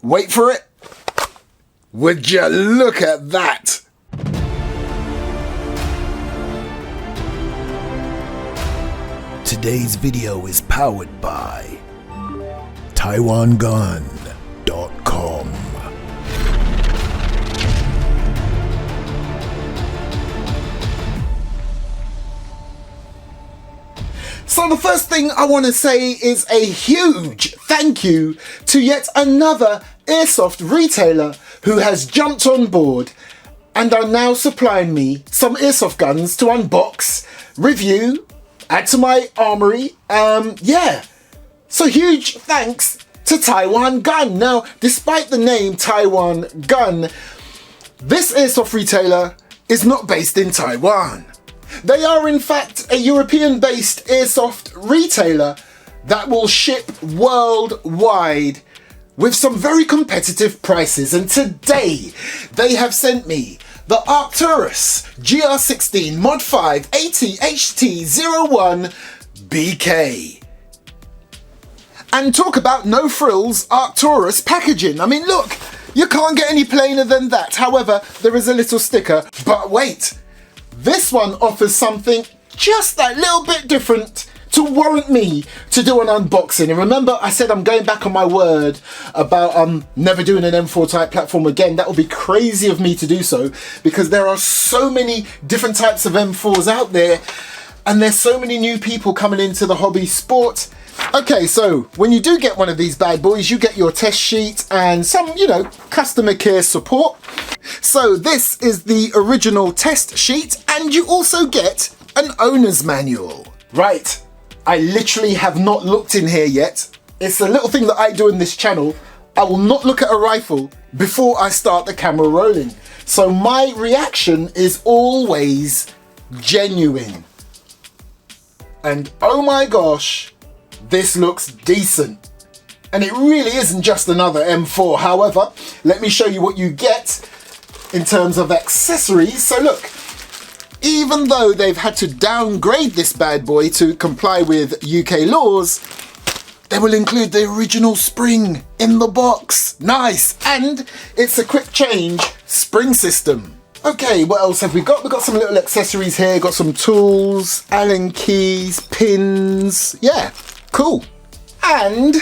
Wait for it. Would you look at that? Today's video is powered by TaiwanGun.com. So the first thing I want to say is a huge thank you to yet another Airsoft retailer who has jumped on board and are now supplying me some Airsoft guns to unbox, review, add to my armory. So huge thanks to Taiwan Gun. Now, despite the name Taiwan Gun, this Airsoft retailer is not based in Taiwan. They are in fact a European-based Airsoft retailer that will ship worldwide with some very competitive prices. And today they have sent me the ARCTURUS GR16 MOD5 AT-HT01-BK. And talk about no frills ARCTURUS packaging. I mean, look, you can't get any plainer than that. However, there is a little sticker, but wait. This one offers something just that little bit different to warrant me to do an unboxing. And remember, I said I'm going back on my word about never doing an M4 type platform again. That would be crazy of me to do so because there are so many different types of M4s out there and there's so many new people coming into the hobby sport. Okay, so when you do get one of these bad boys, you get your test sheet and some, customer care support. So this is the original test sheet and you also get an owner's manual. Right, I literally have not looked in here yet. It's a little thing that I do in this channel. I will not look at a rifle before I start the camera rolling. So my reaction is always genuine. And oh my gosh, this looks decent. And it really isn't just another M4. However, let me show you what you get in terms of accessories. So look, even though they've had to downgrade this bad boy to comply with UK laws, they will include the original spring in the box. Nice. And it's a quick change spring system. Okay, what else have we got? We've got some little accessories here. Got some tools, Allen keys, pins. Yeah, cool. And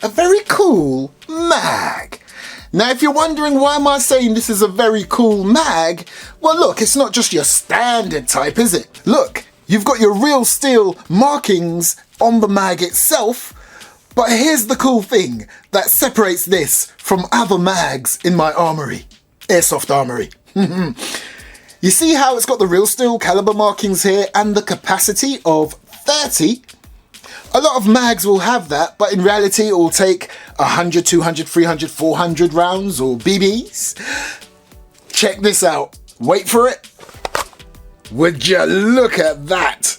a very cool mag. Now, if you're wondering why am I saying this is a very cool mag, well look, it's not just your standard type, is it? Look, you've got your real steel markings on the mag itself, but here's the cool thing that separates this from other mags in my armory, Airsoft armory. You see how it's got the real steel caliber markings here and the capacity of 30? A lot of mags will have that, but in reality it will take 100, 200, 300, 400 rounds or BBs. Check this out. Wait for it. Would you look at that?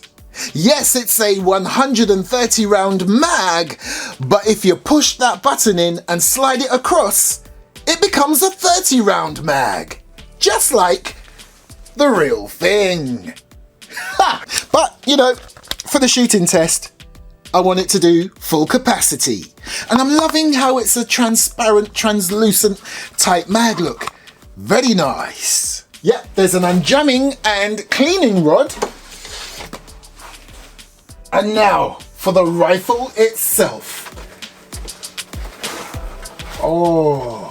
Yes, it's a 130 round mag, but if you push that button in and slide it across, it becomes a 30 round mag. Just like the real thing. Ha! But, for the shooting test, I want it to do full capacity. And I'm loving how it's a transparent, translucent type mag look. Very nice. Yep, there's an unjamming and cleaning rod. And now for the rifle itself. Oh.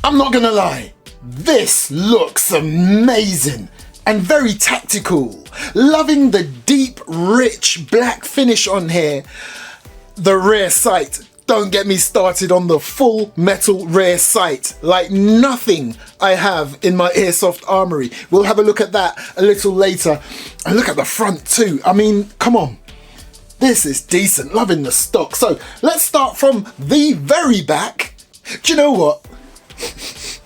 I'm not gonna lie, this looks amazing and very tactical. Loving the deep, rich black finish on here. The rear sight don't get me started on the full metal rear sight, like nothing I have in my Airsoft armory. We'll have a look at that a little later. And look at the front too. I mean, come on. This is decent, loving the stock. So let's start from the very back. Do you know what?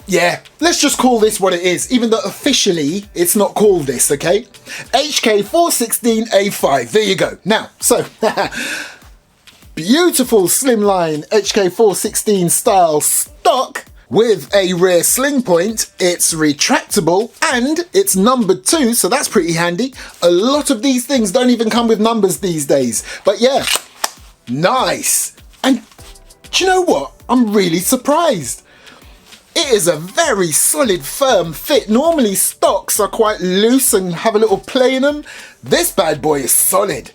Yeah, let's just call this what it is, even though officially it's not called this, okay? HK416 A5, there you go. Now, so, beautiful slimline HK416 style stock with a rear sling point. It's retractable and it's numbered too, so that's pretty handy. A lot of these things don't even come with numbers these days, but yeah, nice. And do you know what? I'm really surprised. It is a very solid, firm fit. Normally stocks are quite loose and have a little play in them. This bad boy is solid.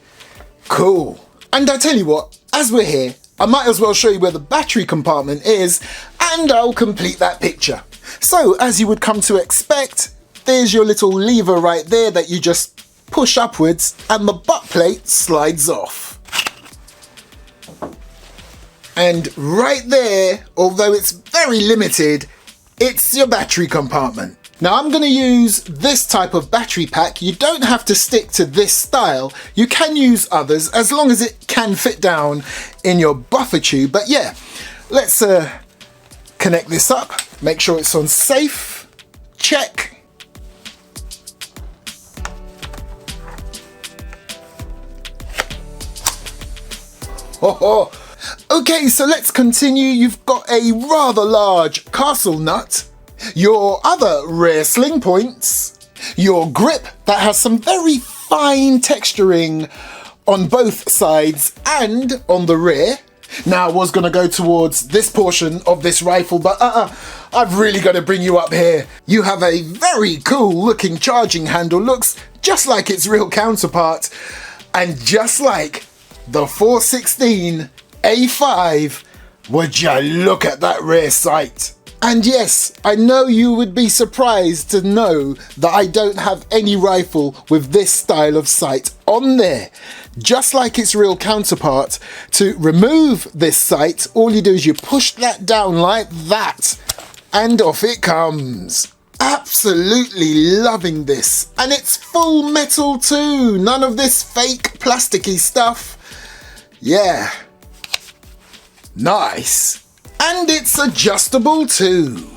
Cool. And I tell you what, as we're here, I might as well show you where the battery compartment is, and I'll complete that picture. So, as you would come to expect, there's your little lever right there that you just push upwards, and the butt plate slides off. And right there, although it's very limited, it's your battery compartment. Now I'm going to use this type of battery pack. You don't have to stick to this style. You can use others as long as it can fit down in your buffer tube. But yeah, let's connect this up. Make sure it's on safe. Check. Oh. Okay, so let's continue. You've got a rather large castle nut, your other rear sling points, your grip that has some very fine texturing on both sides and on the rear. Now I was going to go towards this portion of this rifle, but I've really got to bring you up here. You have a very cool looking charging handle, looks just like its real counterpart, and just like the 416 A5, would you look at that rear sight? And yes, I know you would be surprised to know that I don't have any rifle with this style of sight on there. Just like its real counterpart, to remove this sight, all you do is you push that down like that, and off it comes. Absolutely loving this. And it's full metal too, none of this fake plasticky stuff. Yeah. Nice. And it's adjustable too.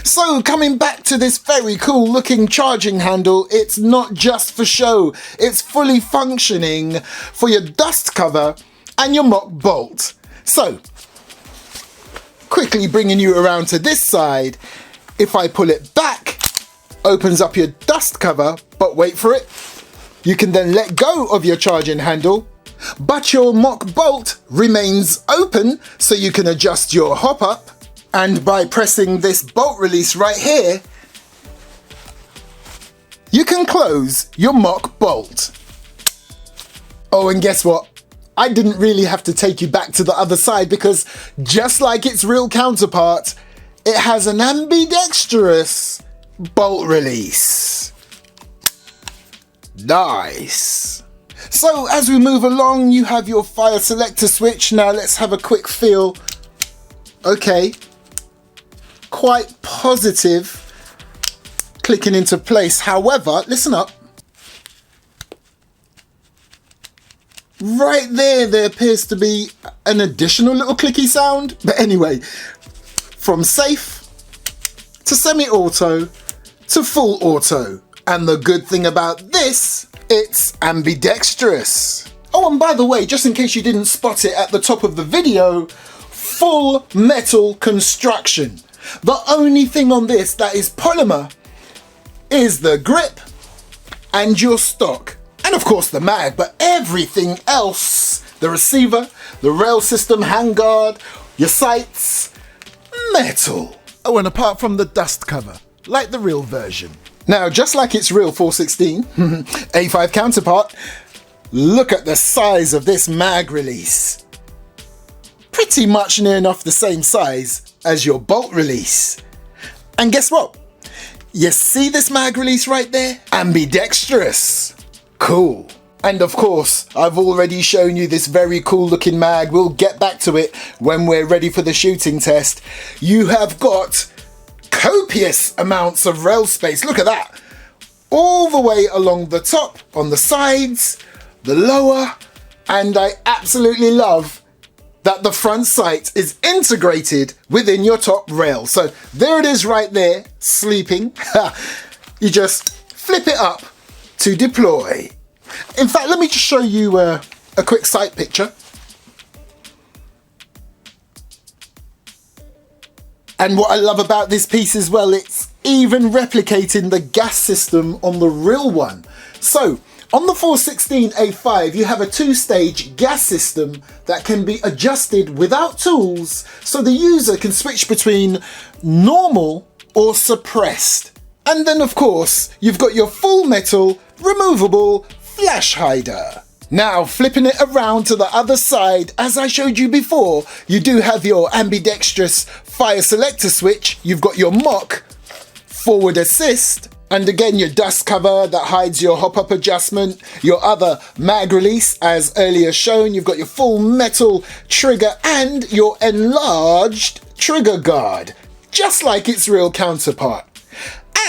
So coming back to this very cool looking charging handle, it's not just for show, it's fully functioning for your dust cover and your mock bolt. So, quickly bringing you around to this side, if I pull it back, opens up your dust cover, but wait for it. You can then let go of your charging handle, but your mock bolt remains open so you can adjust your hop up. And by pressing this bolt release right here, you can close your mock bolt. Oh, and guess what? I didn't really have to take you back to the other side because just like its real counterpart, it has an ambidextrous bolt release. Nice. So as we move along, you have your fire selector switch. Now let's have a quick feel. Okay. Quite positive clicking into place. However, listen up. Right there appears to be an additional little clicky sound. But anyway, from safe to semi-auto to full auto. And the good thing about this, it's ambidextrous. Oh, and by the way, just in case you didn't spot it at the top of the video, full metal construction. The only thing on this that is polymer is the grip and your stock. And of course the mag, but everything else, the receiver, the rail system, handguard, your sights, metal. Oh, and apart from the dust cover, like the real version. Now, just like its real 416 A5 counterpart, look at the size of this mag release. Pretty much near enough the same size as your bolt release. And guess what? You see this mag release right there? Ambidextrous. Cool. And of course, I've already shown you this very cool looking mag. We'll get back to it when we're ready for the shooting test. You have got copious amounts of rail space. Look at that. All the way along the top, on the sides, the lower, and I absolutely love that the front sight is integrated within your top rail. So there it is right there, sleeping. You just flip it up to deploy. In fact, let me just show you a quick sight picture. And what I love about this piece as well, it's even replicating the gas system on the real one. So on the 416A5, you have a two-stage gas system that can be adjusted without tools, so the user can switch between normal or suppressed. And then of course, you've got your full metal, removable flash hider. Now flipping it around to the other side, as I showed you before, you do have your ambidextrous fire selector switch, you've got your mock forward assist, and again your dust cover that hides your hop-up adjustment, your other mag release as earlier shown, you've got your full metal trigger and your enlarged trigger guard, just like its real counterpart.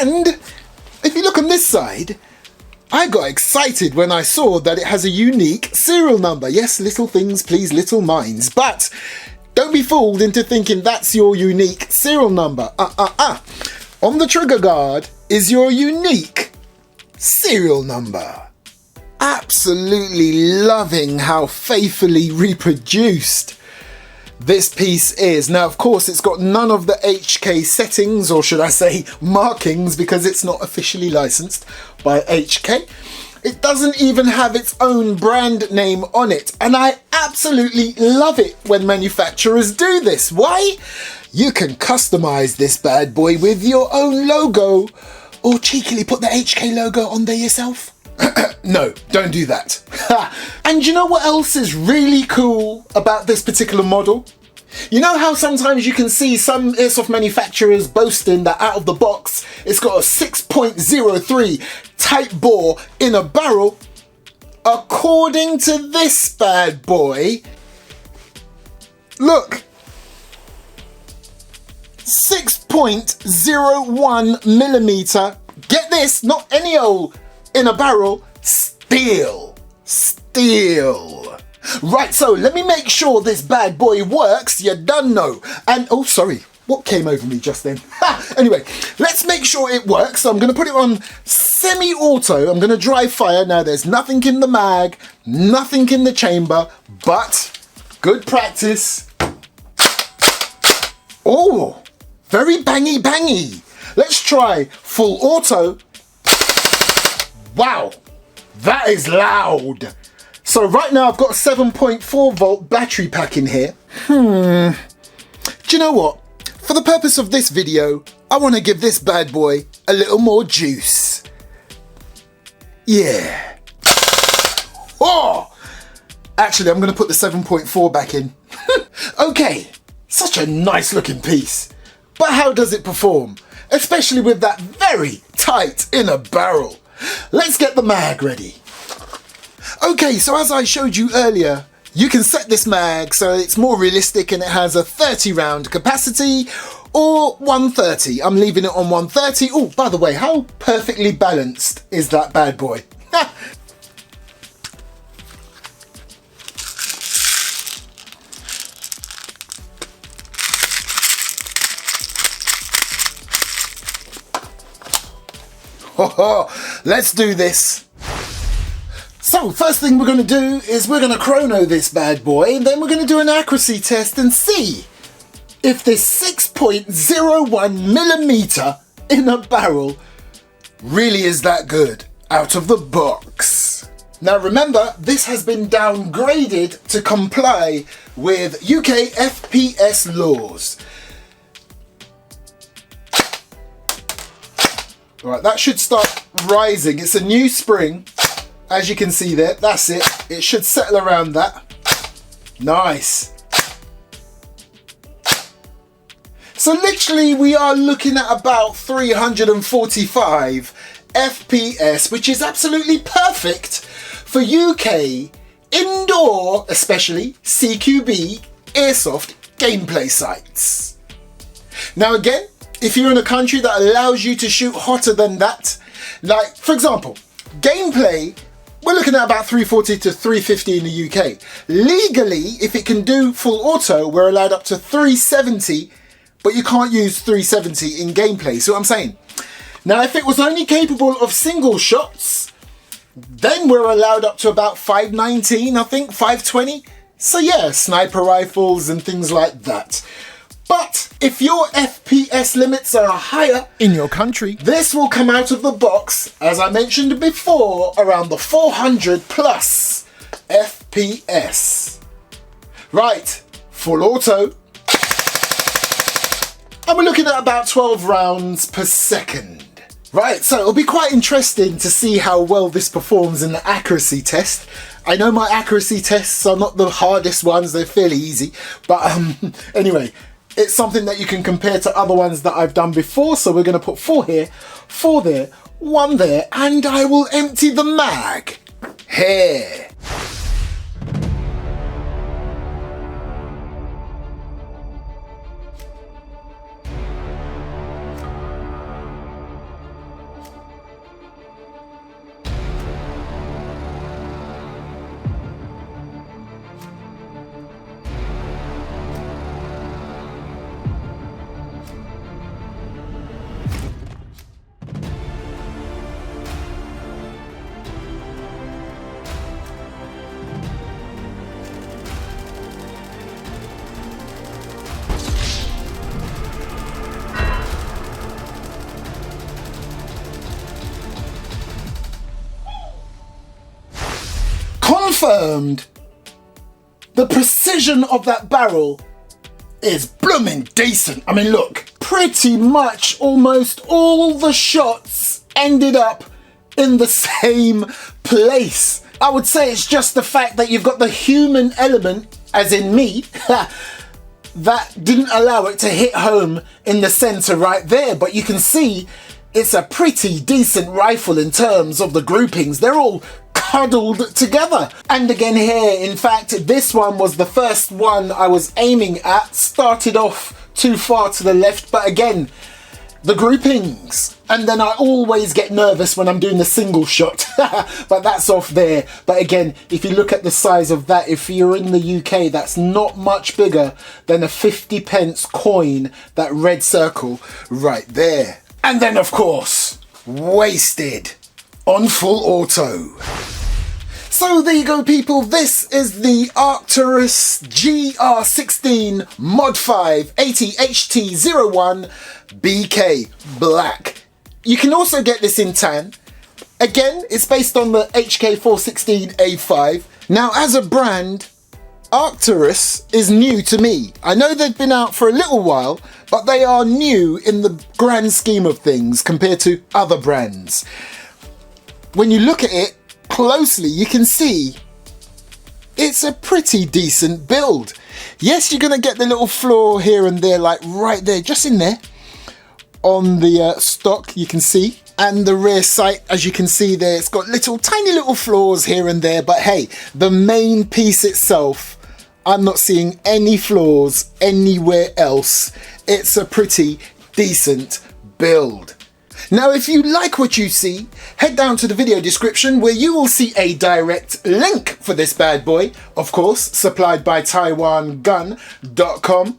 And if you look on this side, I got excited when I saw that it has a unique serial number. Yes, little things please little minds, but don't be fooled into thinking that's your unique serial number. On the trigger guard is your unique serial number. Absolutely loving how faithfully reproduced this piece is. Now, of course, it's got none of the HK settings, or should I say markings, because it's not officially licensed by HK. It doesn't even have its own brand name on it, and I absolutely love it when manufacturers do this. Why? You can customize this bad boy with your own logo, or cheekily put the HK logo on there yourself. No, don't do that. And you know what else is really cool about this particular model? You know how sometimes you can see some airsoft manufacturers boasting that out of the box it's got a 6.03 tight bore in a barrel? According to this bad boy, look, 6.01 millimeter, get this, not any old in a barrel, steel. Right, so let me make sure this bad boy works, you done know. And, oh sorry, what came over me just then? Anyway, let's make sure it works. So I'm gonna put it on semi-auto, I'm gonna dry fire. Now there's nothing in the mag, nothing in the chamber, but good practice. Oh, very bangy bangy. Let's try full auto. Wow, that is loud. So right now I've got a 7.4 volt battery pack in here. Do you know what? For the purpose of this video, I want to give this bad boy a little more juice. Yeah. Oh! Actually, I'm going to put the 7.4 back in. Okay, such a nice looking piece. But how does it perform? Especially with that very tight inner barrel. Let's get the mag ready. Okay, so as I showed you earlier, you can set this mag so it's more realistic and it has a 30 round capacity or 130. I'm leaving it on 130. Oh, by the way, how perfectly balanced is that bad boy? Let's do this. So first thing we're going to do is we're going to chrono this bad boy, and then we're going to do an accuracy test and see if this 6.01 millimeter in a barrel really is that good out of the box. Now remember, this has been downgraded to comply with UK FPS laws. Right, that should start rising. It's a new spring, as you can see there. That's it. It should settle around that. Nice. So literally we are looking at about 345 FPS, which is absolutely perfect for UK indoor, especially CQB Airsoft gameplay sites. Now again, if you're in a country that allows you to shoot hotter than that, like for example, gameplay, we're looking at about 340 to 350 in the UK. Legally, if it can do full auto, we're allowed up to 370, but you can't use 370 in gameplay. See what I'm saying? Now, if it was only capable of single shots, then we're allowed up to about 519, I think, 520. So yeah, sniper rifles and things like that. But if your FPS limits are higher in your country, this will come out of the box, as I mentioned before, around the 400 plus FPS. Right, full auto. And we're looking at about 12 rounds per second. Right, so it'll be quite interesting to see how well this performs in the accuracy test. I know my accuracy tests are not the hardest ones, they're fairly easy. But anyway, it's something that you can compare to other ones that I've done before. So we're going to put 4 here, 4 there, 1 there, and I will empty the mag here. Confirmed. The precision of that barrel is blooming decent. I mean, look, pretty much almost all the shots ended up in the same place. I would say it's just the fact that you've got the human element, as in me, that didn't allow it to hit home in the center right there. But you can see it's a pretty decent rifle in terms of the groupings. They're all huddled together. And again here, in fact, this one was the first one I was aiming at. Started off too far to the left, but again, the groupings. And then I always get nervous when I'm doing the single shot, but that's off there. But again, if you look at the size of that, if you're in the UK, that's not much bigger than a 50p coin, that red circle right there. And then of course, wasted on full auto. So there you go, people. This is the ARCTURUS GR16 MOD5 AT-HT01-BK Black. You can also get this in tan. Again, it's based on the HK416 A5. Now, as a brand, ARCTURUS is new to me. I know they've been out for a little while, but they are new in the grand scheme of things compared to other brands. When you look at it closely, you can see it's a pretty decent build. Yes, you're gonna get the little flaw here and there, like right there, just in there on the stock, you can see. And the rear sight, as you can see there, it's got tiny little flaws here and there, but hey, the main piece itself, I'm not seeing any flaws anywhere else. It's a pretty decent build. Now, if you like what you see, head down to the video description where you will see a direct link for this bad boy, of course, supplied by TaiwanGun.com.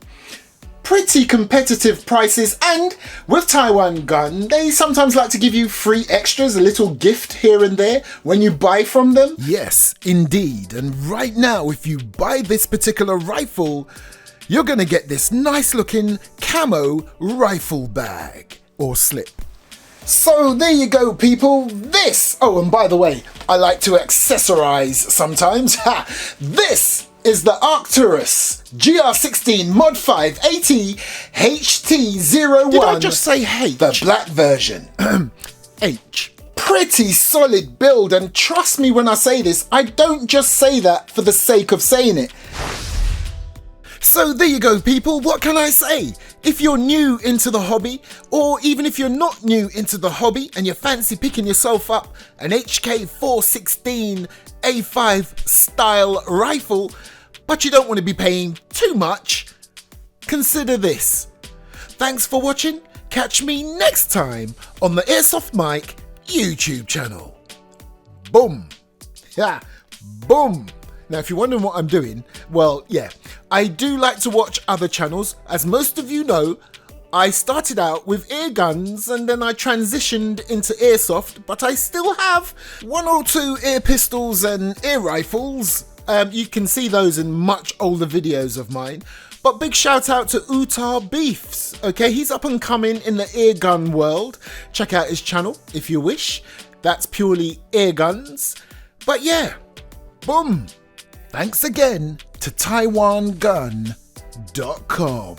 Pretty competitive prices, and with Taiwan Gun, they sometimes like to give you free extras, a little gift here and there when you buy from them. Yes, indeed. And right now, if you buy this particular rifle, you're gonna get this nice looking camo rifle bag or slip. So there you go, people. This, oh, and by the way, I like to accessorize sometimes. This is the ARCTURUS GR16 MOD5 AT-HT01. Did I just say H? The black version. H. Pretty solid build, and trust me when I say this, I don't just say that for the sake of saying it. So there you go, people. What can I say? If you're new into the hobby, or even if you're not new into the hobby and you fancy picking yourself up an HK416 A5 style rifle, but you don't want to be paying too much, consider this. Thanks for watching. Catch me next time on the Airsoft Mike YouTube channel. Boom. Yeah, boom. Now, if you're wondering what I'm doing, well, yeah, I do like to watch other channels. As most of you know, I started out with air guns and then I transitioned into airsoft, but I still have 1 or 2 air pistols and air rifles. You can see those in much older videos of mine. But big shout out to Utah Beefs, okay? He's up and coming in the air gun world. Check out his channel if you wish. That's purely air guns. But yeah, boom. Thanks again to TaiwanGun.com.